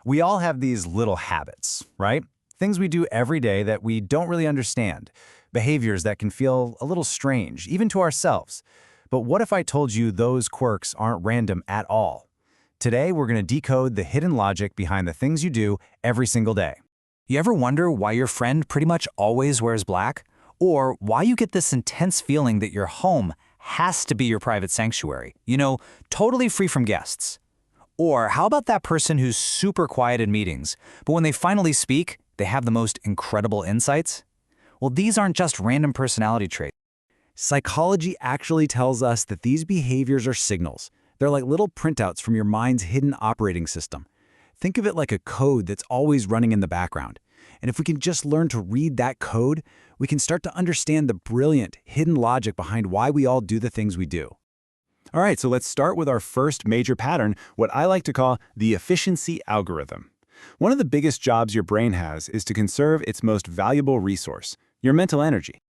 We all have these little habits, right? Things we do every day that we don't really understand. Behaviors that can feel a little strange, even to ourselves. But what if I told you those quirks aren't random at all? Today, we're going to decode the hidden logic behind the things you do every single day. You ever wonder why your friend pretty much always wears black? Or why you get this intense feeling that your home has to be your private sanctuary? Totally free from guests. Or how about that person who's super quiet in meetings, but when they finally speak, they have the most incredible insights? Well, these aren't just random personality traits. Psychology actually tells us that these behaviors are signals. They're like little printouts from your mind's hidden operating system. Think of it like a code that's always running in the background. And if we can just learn to read that code, we can start to understand the brilliant, hidden logic behind why we all do the things we do. All right, so let's start with our first major pattern, what I like to call the efficiency algorithm. One of the biggest jobs your brain has is to conserve its most valuable resource, your mental energy.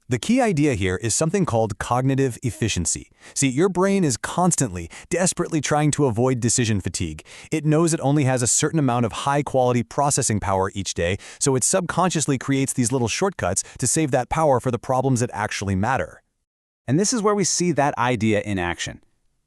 The key idea here is something called cognitive efficiency. See, your brain is constantly, desperately trying to avoid decision fatigue. It knows it only has a certain amount of high-quality processing power each day, so it subconsciously creates these little shortcuts to save that power for the problems that actually matter. And this is where we see that idea in action.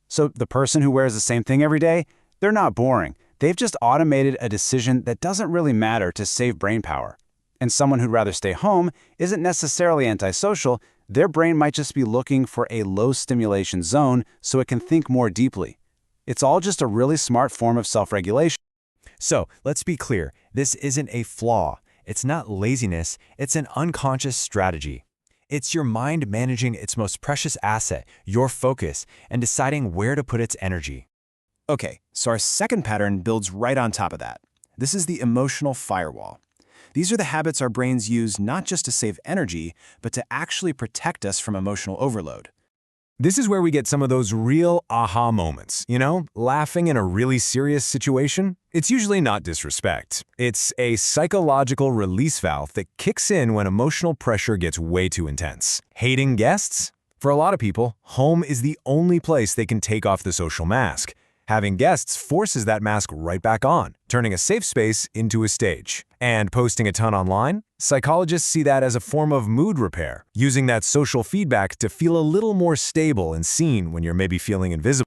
So the person who wears the same thing every day, they're not boring. They've just automated a decision that doesn't really matter to save brain power. And someone who'd rather stay home isn't necessarily antisocial. Their brain might just be looking for a low stimulation zone so it can think more deeply. It's all just a really smart form of self-regulation. So, let's be clear, this isn't a flaw. It's not laziness, it's an unconscious strategy. It's your mind managing its most precious asset, your focus, and deciding where to put its energy. Okay, so our second pattern builds right on top of that. This is the emotional firewall. These are the habits our brains use not just to save energy, but to actually protect us from emotional overload. This is where we get some of those real aha moments, laughing in a really serious situation. It's usually not disrespect. It's a psychological release valve that kicks in when emotional pressure gets way too intense. Hating guests? For a lot of people, home is the only place they can take off the social mask. Having guests forces that mask right back on, turning a safe space into a stage. And posting a ton online? Psychologists see that as a form of mood repair, using that social feedback to feel a little more stable and seen when you're maybe feeling invisible.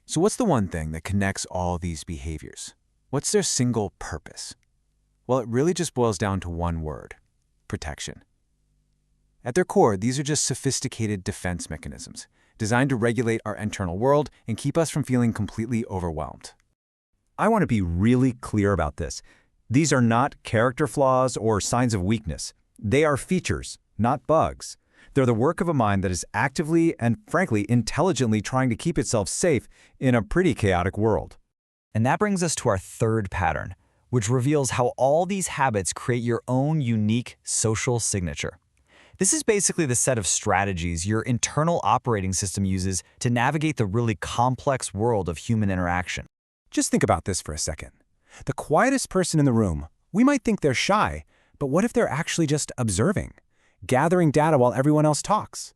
So what's the one thing that connects all these behaviors? What's their single purpose? Well, it really just boils down to one word: protection. At their core, these are just sophisticated defense mechanisms, designed to regulate our internal world and keep us from feeling completely overwhelmed. I want to be really clear about this. These are not character flaws or signs of weakness. They are features, not bugs. They're the work of a mind that is actively and, frankly, intelligently trying to keep itself safe in a pretty chaotic world. And that brings us to our third pattern, which reveals how all these habits create your own unique social signature. This is basically the set of strategies your internal operating system uses to navigate the really complex world of human interaction. Just think about this for a second. The quietest person in the room, we might think they're shy, but what if they're actually just observing, gathering data while everyone else talks?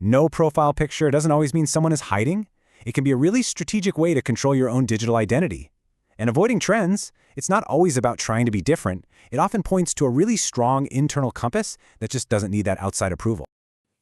No profile picture doesn't always mean someone is hiding. It can be a really strategic way to control your own digital identity. And avoiding trends, it's not always about trying to be different. It often points to a really strong internal compass that just doesn't need that outside approval.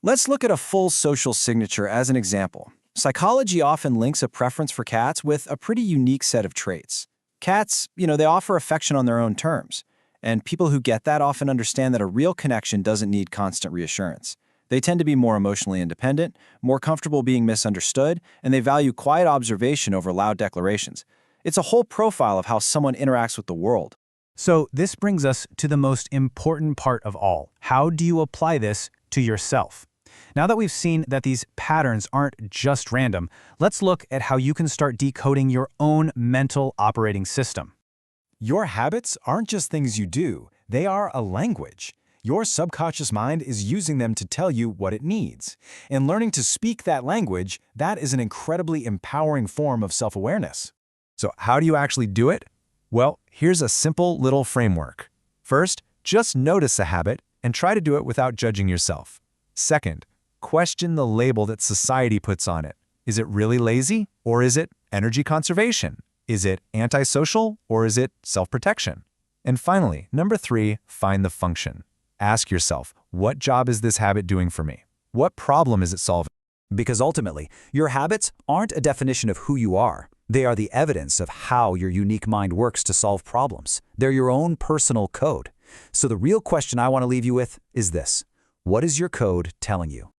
Let's look at a full social signature as an example. Psychology often links a preference for cats with a pretty unique set of traits. Cats, they offer affection on their own terms. And people who get that often understand that a real connection doesn't need constant reassurance. They tend to be more emotionally independent, more comfortable being misunderstood, and they value quiet observation over loud declarations. It's a whole profile of how someone interacts with the world. So this brings us to the most important part of all. How do you apply this to yourself? Now that we've seen that these patterns aren't just random, let's look at how you can start decoding your own mental operating system. Your habits aren't just things you do, they are a language. Your subconscious mind is using them to tell you what it needs. And learning to speak that language, that is an incredibly empowering form of self-awareness. So how do you actually do it? Well, here's a simple little framework. First, just notice a habit and try to do it without judging yourself. Second, question the label that society puts on it. Is it really lazy or is it energy conservation? Is it antisocial or is it self-protection? And finally, number 3, find the function. Ask yourself, what job is this habit doing for me? What problem is it solving? Because ultimately, your habits aren't a definition of who you are. They are the evidence of how your unique mind works to solve problems. They're your own personal code. So the real question I want to leave you with is this: what is your code telling you?